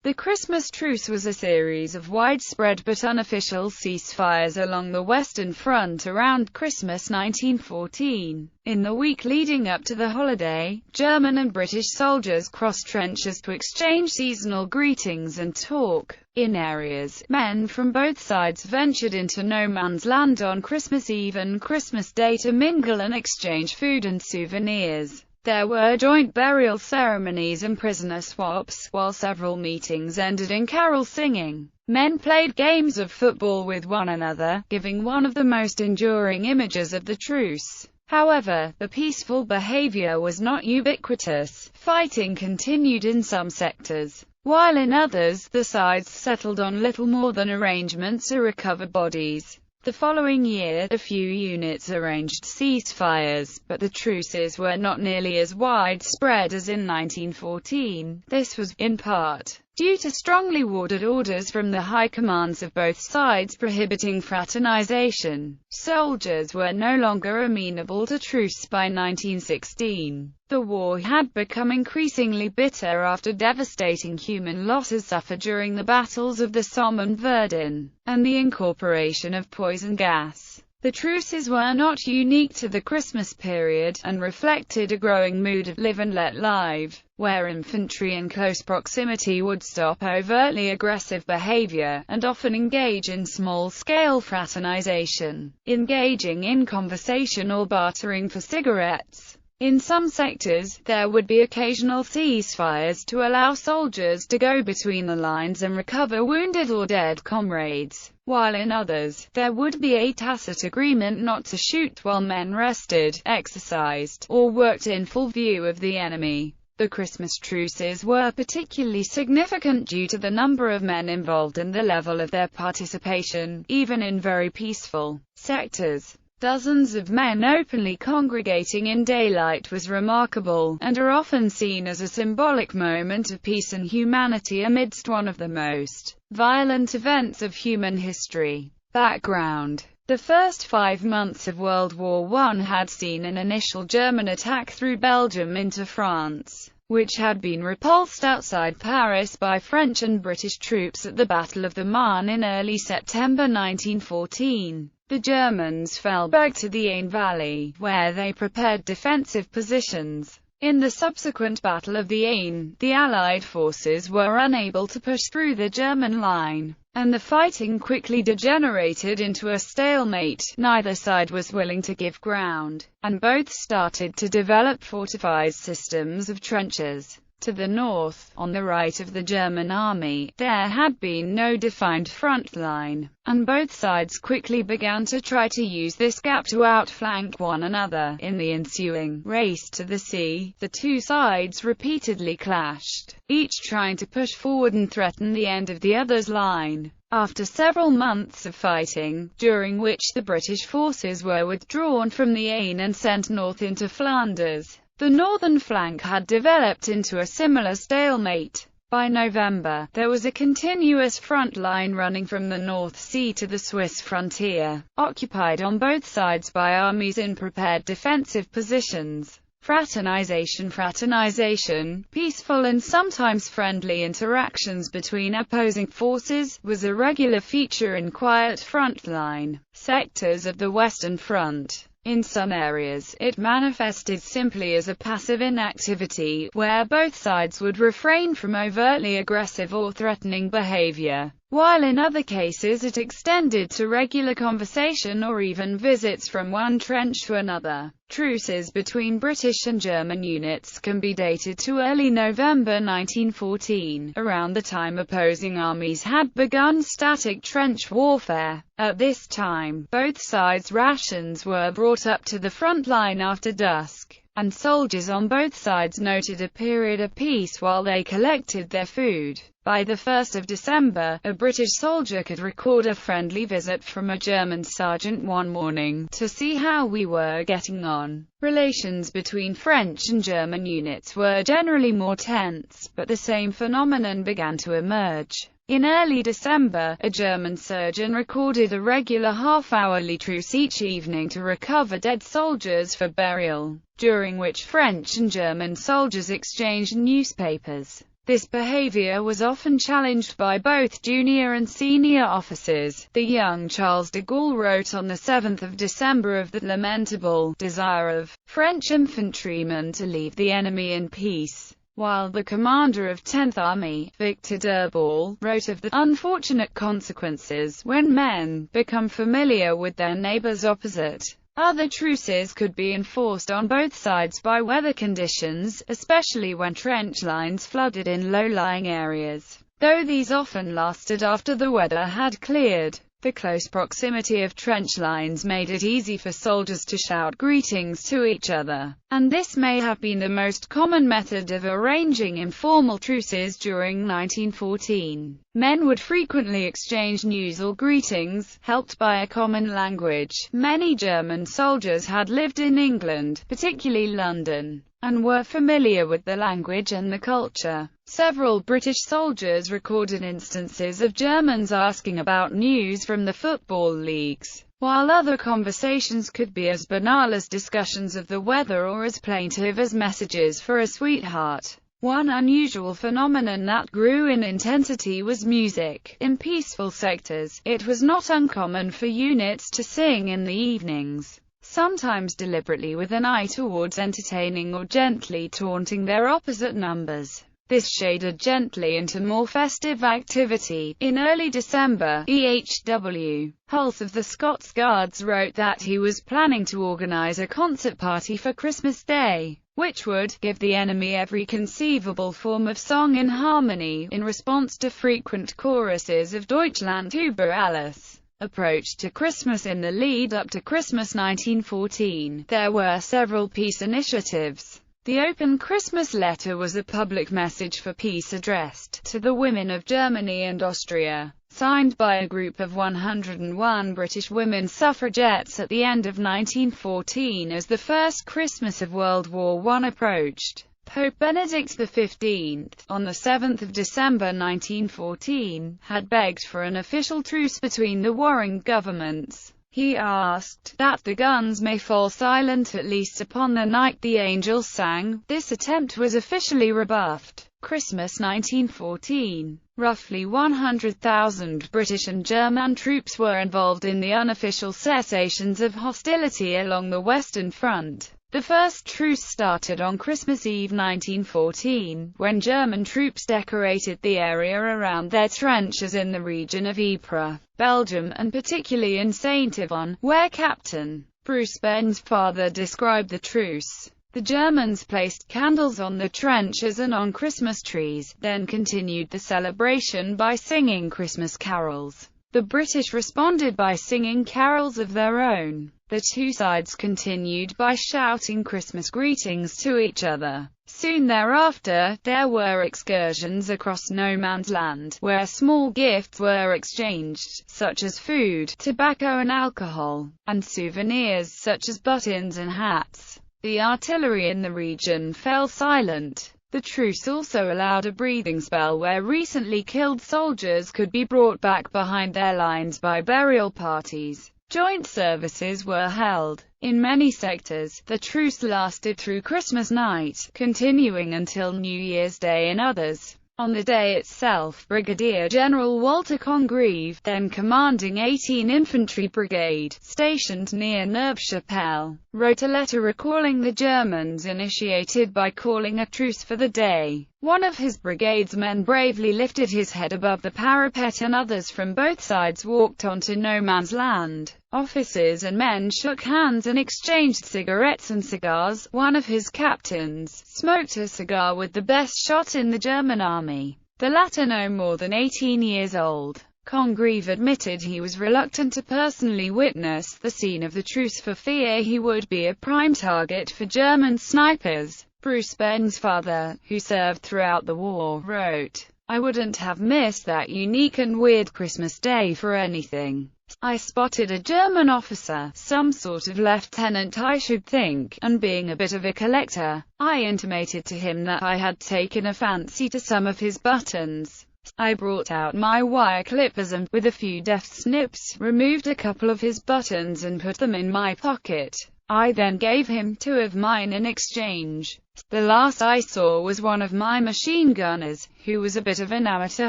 The Christmas truce was a series of widespread but unofficial ceasefires along the Western Front around Christmas 1914. In the week leading up to the holiday, German and British soldiers crossed trenches to exchange seasonal greetings and talk. In areas, men from both sides ventured into no man's land on Christmas Eve and Christmas Day to mingle and exchange food and souvenirs. There were joint burial ceremonies and prisoner swaps, while several meetings ended in carol singing. Men played games of football with one another, giving one of the most enduring images of the truce. However, the peaceful behavior was not ubiquitous. Fighting continued in some sectors, while in others, the sides settled on little more than arrangements to recover bodies. The following year, a few units arranged ceasefires, but the truces were not nearly as widespread as in 1914. This was, in part, due to strongly worded orders from the high commands of both sides prohibiting fraternization. Soldiers were no longer amenable to truce by 1916. The war had become increasingly bitter after devastating human losses suffered during the battles of the Somme and Verdun, and the incorporation of poison gas. The truces were not unique to the Christmas period, and reflected a growing mood of live and let live, where infantry in close proximity would stop overtly aggressive behavior, and often engage in small-scale fraternization, engaging in conversation or bartering for cigarettes. In some sectors, there would be occasional ceasefires to allow soldiers to go between the lines and recover wounded or dead comrades, while in others, there would be a tacit agreement not to shoot while men rested, exercised, or worked in full view of the enemy. The Christmas truces were particularly significant due to the number of men involved and the level of their participation, even in very peaceful sectors. Dozens of men openly congregating in daylight was remarkable, and are often seen as a symbolic moment of peace and humanity amidst one of the most violent events of human history. Background: the first 5 months of World War I had seen an initial German attack through Belgium into France, which had been repulsed outside Paris by French and British troops at the Battle of the Marne in early September 1914. The Germans fell back to the Aisne Valley, where they prepared defensive positions. In the subsequent Battle of the Aisne, the Allied forces were unable to push through the German line, and the fighting quickly degenerated into a stalemate. Neither side was willing to give ground, and both started to develop fortified systems of trenches. To the north, on the right of the German army, there had been no defined front line, and both sides quickly began to try to use this gap to outflank one another. In the ensuing race to the sea, the two sides repeatedly clashed, each trying to push forward and threaten the end of the other's line. After several months of fighting, during which the British forces were withdrawn from the Aisne and sent north into Flanders, the northern flank had developed into a similar stalemate. By November, there was a continuous front line running from the North Sea to the Swiss frontier, occupied on both sides by armies in prepared defensive positions. Fraternization, peaceful and sometimes friendly interactions between opposing forces, was a regular feature in quiet front-line sectors of the Western Front. In some areas, it manifested simply as a passive inactivity, where both sides would refrain from overtly aggressive or threatening behavior, while in other cases it extended to regular conversation or even visits from one trench to another. Truces between British and German units can be dated to early November 1914, around the time opposing armies had begun static trench warfare. At this time, both sides' rations were brought up to the front line after dusk, and soldiers on both sides noted a period of peace while they collected their food. By the 1st of December, a British soldier could record a friendly visit from a German sergeant one morning, to see how we were getting on. Relations between French and German units were generally more tense, but the same phenomenon began to emerge. In early December, a German surgeon recorded a regular half-hourly truce each evening to recover dead soldiers for burial, during which French and German soldiers exchanged newspapers. This behavior was often challenged by both junior and senior officers. The young Charles de Gaulle wrote on the 7th of December of the lamentable desire of French infantrymen to leave the enemy in peace, while the commander of 10th Army, Victor d'Urbal, wrote of the unfortunate consequences when men become familiar with their neighbors opposite. Other truces could be enforced on both sides by weather conditions, especially when trench lines flooded in low-lying areas, though these often lasted after the weather had cleared. The close proximity of trench lines made it easy for soldiers to shout greetings to each other, and this may have been the most common method of arranging informal truces during 1914. Men would frequently exchange news or greetings, helped by a common language. Many German soldiers had lived in England, particularly London, and were familiar with the language and the culture. Several British soldiers recorded instances of Germans asking about news from the football leagues, while other conversations could be as banal as discussions of the weather or as plaintive as messages for a sweetheart. One unusual phenomenon that grew in intensity was music. In peaceful sectors, it was not uncommon for units to sing in the evenings, sometimes deliberately with an eye towards entertaining or gently taunting their opposite numbers. This shaded gently into more festive activity. In early December, E.H.W. Hulse of the Scots Guards wrote that he was planning to organize a concert party for Christmas Day, which would give the enemy every conceivable form of song in harmony, in response to frequent choruses of Deutschland über alles. Approach to Christmas. In the lead-up to Christmas 1914, there were several peace initiatives. The Open Christmas Letter was a public message for peace addressed to the women of Germany and Austria, signed by a group of 101 British women suffragettes at the end of 1914 as the first Christmas of World War I approached. Pope Benedict XV, on the 7th of December 1914, had begged for an official truce between the warring governments. He asked that the guns may fall silent at least upon the night the angels sang. This attempt was officially rebuffed. Christmas 1914. Roughly 100,000 British and German troops were involved in the unofficial cessations of hostility along the Western Front. The first truce started on Christmas Eve 1914, when German troops decorated the area around their trenches in the region of Ypres, Belgium, and particularly in Saint-Yvon, where Captain Bruce Ben's father described the truce. The Germans placed candles on the trenches and on Christmas trees, then continued the celebration by singing Christmas carols. The British responded by singing carols of their own. The two sides continued by shouting Christmas greetings to each other. Soon thereafter, there were excursions across no man's land, where small gifts were exchanged, such as food, tobacco and alcohol, and souvenirs such as buttons and hats. The artillery in the region fell silent. The truce also allowed a breathing spell where recently killed soldiers could be brought back behind their lines by burial parties. Joint services were held. In many sectors, the truce lasted through Christmas night, continuing until New Year's Day in others. On the day itself, Brigadier General Walter Congreve, then commanding 18 Infantry Brigade, stationed near Neuve-Chapelle, wrote a letter recalling the Germans initiated by calling a truce for the day. One of his brigade's men bravely lifted his head above the parapet and others from both sides walked onto no man's land. Officers and men shook hands and exchanged cigarettes and cigars. One of his captains smoked a cigar with the best shot in the German army, the latter no more than 18 years old. Congreve admitted he was reluctant to personally witness the scene of the truce for fear he would be a prime target for German snipers. Bruce Ben's father, who served throughout the war, wrote, "I wouldn't have missed that unique and weird Christmas Day for anything. I spotted a German officer, some sort of lieutenant I should think, and being a bit of a collector, I intimated to him that I had taken a fancy to some of his buttons. I brought out my wire clippers and, with a few deft snips, removed a couple of his buttons and put them in my pocket. I then gave him 2 of mine in exchange. The last I saw was one of my machine gunners, who was a bit of an amateur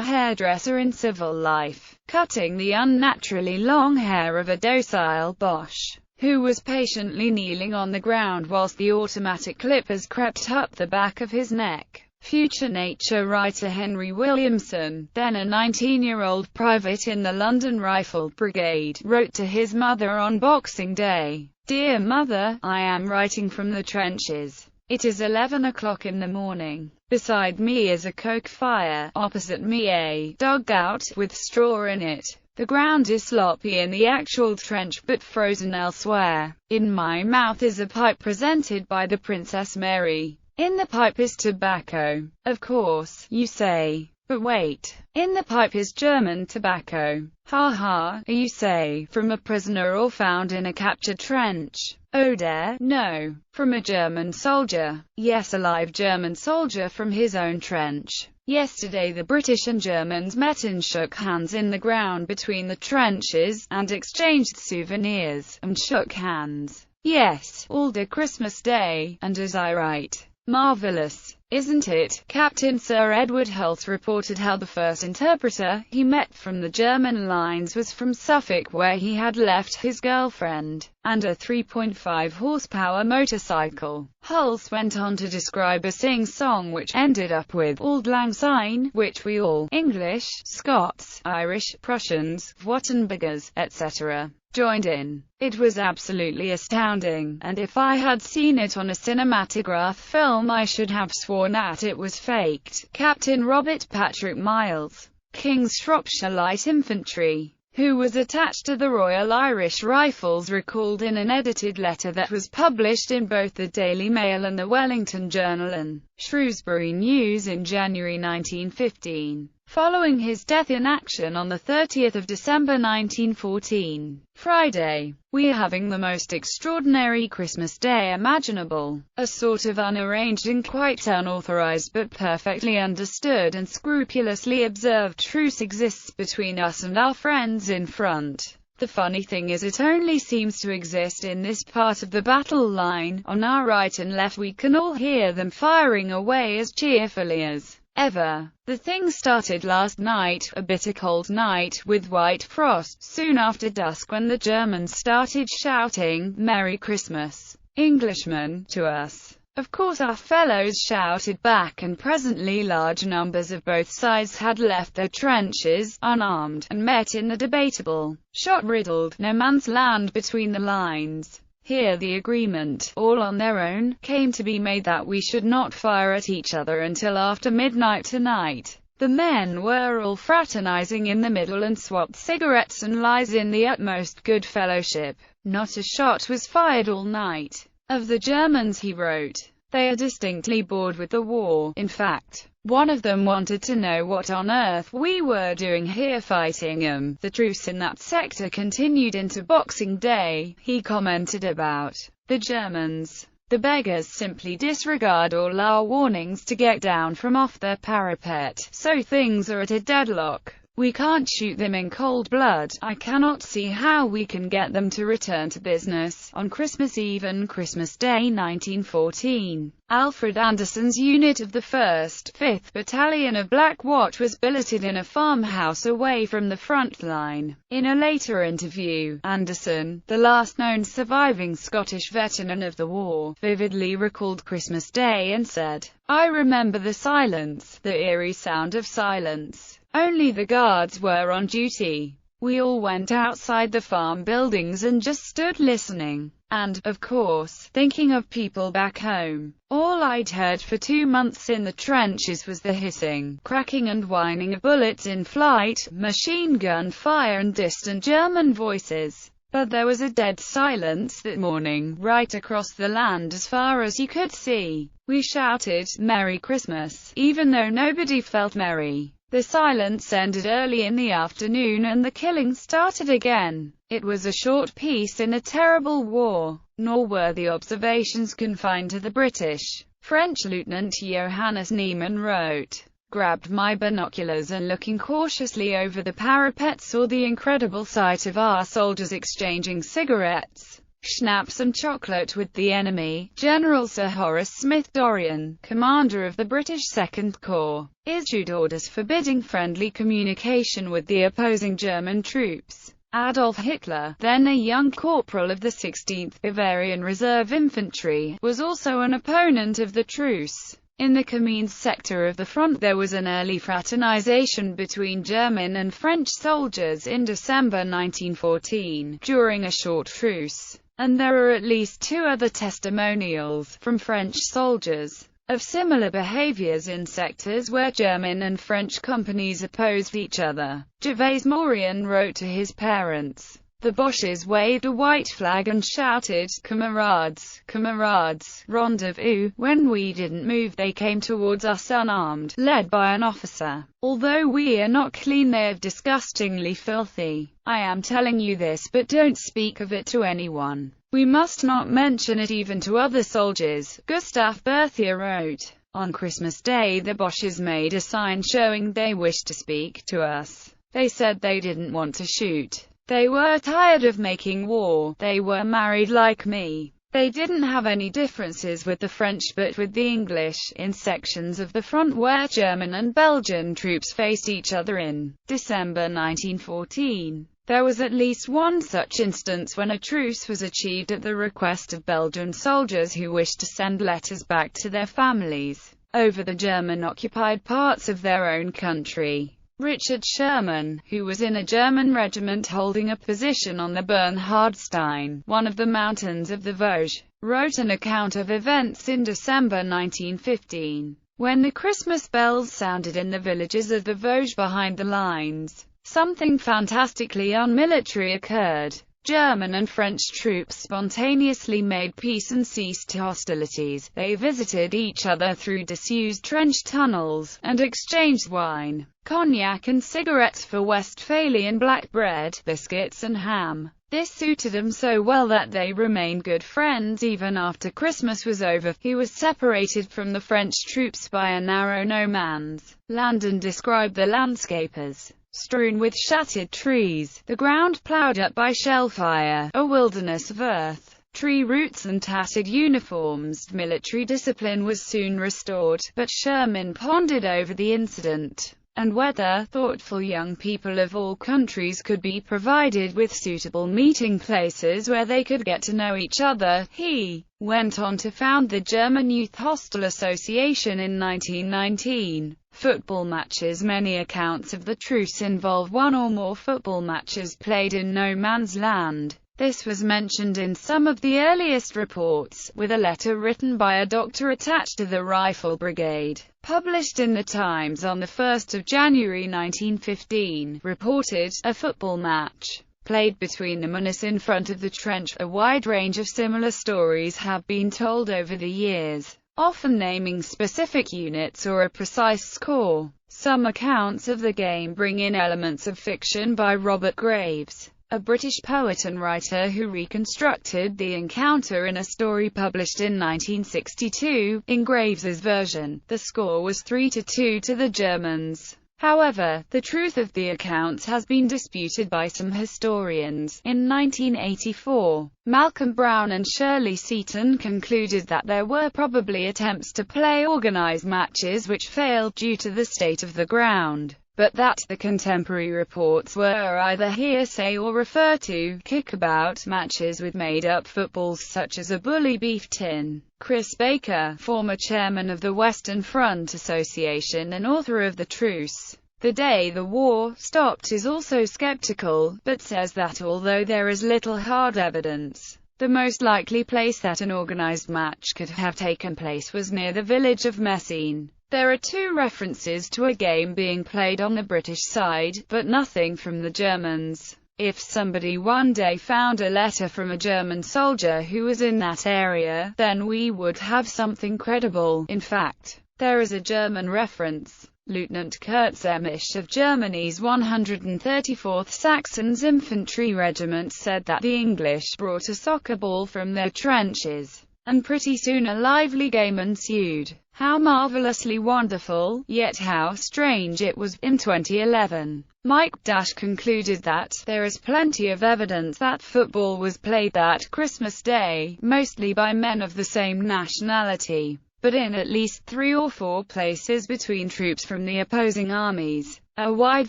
hairdresser in civil life, cutting the unnaturally long hair of a docile Boche, who was patiently kneeling on the ground whilst the automatic clippers crept up the back of his neck. Future nature writer Henry Williamson, then a 19-year-old private in the London Rifle Brigade, wrote to his mother on Boxing Day, "Dear Mother, I am writing from the trenches. It is 11 o'clock in the morning. Beside me is a coke fire, opposite me a dugout with straw in it. The ground is sloppy in the actual trench but frozen elsewhere. In my mouth is a pipe presented by the Princess Mary. In the pipe is tobacco. Of course, you say. But wait. In the pipe is German tobacco. Ha ha, you say, from a prisoner or found in a captured trench. Oh dear, no. From a German soldier. Yes, a live German soldier from his own trench. Yesterday the British and Germans met and shook hands in the ground between the trenches, and exchanged souvenirs, and shook hands. Yes, all day Christmas Day, and as I write. Marvellous, isn't it?" Captain Sir Edward Hulse reported how the first interpreter he met from the German lines was from Suffolk, where he had left his girlfriend, and a 3.5 horsepower motorcycle. Hulse went on to describe a sing-song which ended up with "Auld Lang Syne," which we all, English, Scots, Irish, Prussians, Württembergers, etc., joined in. It was absolutely astounding, and if I had seen it on a cinematograph film I should have sworn that it was faked. Captain Robert Patrick Miles, King's Shropshire Light Infantry, who was attached to the Royal Irish Rifles, recalled in an edited letter that was published in both the Daily Mail and the Wellington Journal and Shrewsbury News in January 1915. Following his death in action on the 30th of December 1914, Friday, "We are having the most extraordinary Christmas Day imaginable. A sort of unarranged and quite unauthorized but perfectly understood and scrupulously observed truce exists between us and our friends in front. The funny thing is it only seems to exist in this part of the battle line. On our right and left we can all hear them firing away as cheerfully as ever. The thing started last night, a bitter cold night, with white frost, soon after dusk, when the Germans started shouting, 'Merry Christmas, Englishmen,' to us. Of course our fellows shouted back, and presently large numbers of both sides had left their trenches, unarmed, and met in the debatable, shot-riddled, no-man's land between the lines. Here the agreement, all on their own, came to be made that we should not fire at each other until after midnight tonight. The men were all fraternizing in the middle and swapped cigarettes and lies in the utmost good fellowship. Not a shot was fired all night. Of the Germans he wrote, "They are distinctly bored with the war. In fact, one of them wanted to know what on earth we were doing here fighting 'em." The truce in that sector continued into Boxing Day. He commented about the Germans. "The beggars simply disregard all our warnings to get down from off their parapet, so things are at a deadlock. We can't shoot them in cold blood. I cannot see how we can get them to return to business on Christmas Eve and Christmas Day 1914. Alfred Anderson's unit of the 1st, 5th Battalion of Black Watch was billeted in a farmhouse away from the front line. In a later interview, Anderson, the last known surviving Scottish veteran of the war, vividly recalled Christmas Day and said, "I remember the silence, the eerie sound of silence. Only the guards were on duty. We all went outside the farm buildings and just stood listening. And, of course, thinking of people back home. All I'd heard for 2 months in the trenches was the hissing, cracking and whining of bullets in flight, machine gun fire and distant German voices. But there was a dead silence that morning, right across the land as far as you could see. We shouted, 'Merry Christmas,' even though nobody felt merry. The silence ended early in the afternoon and the killing started again. It was a short peace in a terrible war. Nor were the observations confined to the British." French Lieutenant Johannes Niemann wrote, grabbed my binoculars and looking cautiously over the parapet saw the incredible sight of our soldiers exchanging cigarettes, schnapps and chocolate with the enemy. General Sir Horace Smith Dorrien, commander of the British Second Corps, issued orders forbidding friendly communication with the opposing German troops. Adolf Hitler, then a young corporal of the 16th Bavarian Reserve Infantry, was also an opponent of the truce. In the Camins sector of the front there was an early fraternization between German and French soldiers in December 1914, during a short truce, and there are at least 2 other testimonials, from French soldiers, of similar behaviors in sectors where German and French companies opposed each other. Gervais Mourian wrote to his parents, "The Boches waved a white flag and shouted, 'Camarades, camarades, rendezvous.' When we didn't move they came towards us unarmed, led by an officer. Although we are not clean they are disgustingly filthy. I am telling you this but don't speak of it to anyone. We must not mention it even to other soldiers." Gustave Berthier wrote, "On Christmas Day the Boches made a sign showing they wished to speak to us. They said they didn't want to shoot. They were tired of making war. They were married like me. They didn't have any differences with the French but with the English, in sections of the front where German and Belgian troops faced each other." In December 1914, there was at least one such instance when a truce was achieved at the request of Belgian soldiers who wished to send letters back to their families over the German-occupied parts of their own country. Richard Sherman, who was in a German regiment holding a position on the Bernhardstein, one of the mountains of the Vosges, wrote an account of events in December 1915. When the Christmas bells sounded in the villages of the Vosges behind the lines, something fantastically unmilitary occurred. German and French troops spontaneously made peace and ceased hostilities. They visited each other through disused trench tunnels, and exchanged wine, cognac and cigarettes for Westphalian black bread, biscuits and ham. This suited them so well that they remained good friends even after Christmas was over. He was separated from the French troops by a narrow no-man's land and described the landscape as strewn with shattered trees, the ground ploughed up by shell fire, a wilderness of earth, tree roots and tattered uniforms. Military discipline was soon restored, but Sherman pondered over the incident, and whether thoughtful young people of all countries could be provided with suitable meeting places where they could get to know each other. He went on to found the German Youth Hostel Association in 1919. Football matches. Many accounts of the truce involve one or more football matches played in no man's land. This was mentioned in some of the earliest reports, with a letter written by a doctor attached to the Rifle Brigade, published in the Times on 1 January 1915, reported a football match played between the Munis in front of the trench. A wide range of similar stories have been told over the years, often naming specific units or a precise score. Some accounts of the game bring in elements of fiction by Robert Graves, a British poet and writer who reconstructed the encounter in a story published in 1962. In Graves's version, the score was 3-2 to the Germans. However, the truth of the accounts has been disputed by some historians. In 1984, Malcolm Brown and Shirley Seaton concluded that there were probably attempts to play organized matches which failed due to the state of the ground, but that the contemporary reports were either hearsay or refer to kickabout matches with made-up footballs such as a bully beef tin. Chris Baker, former chairman of the Western Front Association and author of The Truce, The Day the War Stopped, is also skeptical, but says that although there is little hard evidence, the most likely place that an organized match could have taken place was near the village of Messines. There are 2 references to a game being played on the British side, but nothing from the Germans. If somebody one day found a letter from a German soldier who was in that area, then we would have something credible. In fact, there is a German reference. Lieutenant Kurt Zemisch of Germany's 134th Saxons Infantry Regiment said that the English brought a soccer ball from their trenches, and pretty soon a lively game ensued. How marvelously wonderful, yet how strange it was. In 2011, Mike concluded that there is plenty of evidence that football was played that Christmas Day, mostly by men of the same nationality, but in at least 3 or 4 places between troops from the opposing armies. A wide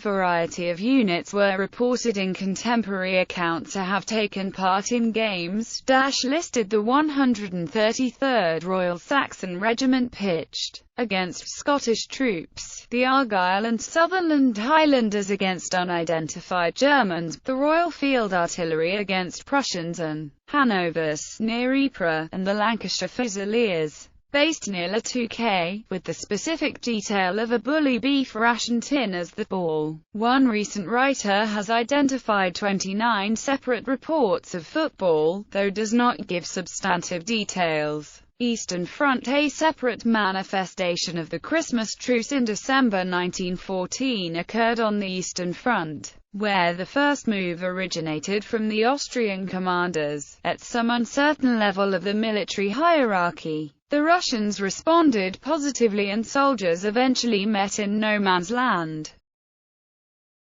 variety of units were reported in contemporary accounts to have taken part in games. Listed the 133rd Royal Saxon Regiment pitched against Scottish troops, the Argyll and Sutherland Highlanders against unidentified Germans, the Royal Field Artillery against Prussians and Hanovers near Ypres, and the Lancashire Fusiliers based near La Touquet, with the specific detail of a bully beef ration tin as the ball. One recent writer has identified 29 separate reports of football, though does not give substantive details. Eastern Front. A separate manifestation of the Christmas truce in December 1914 occurred on the Eastern Front, where the first move originated from the Austrian commanders, at some uncertain level of the military hierarchy. The Russians responded positively and soldiers eventually met in no man's land.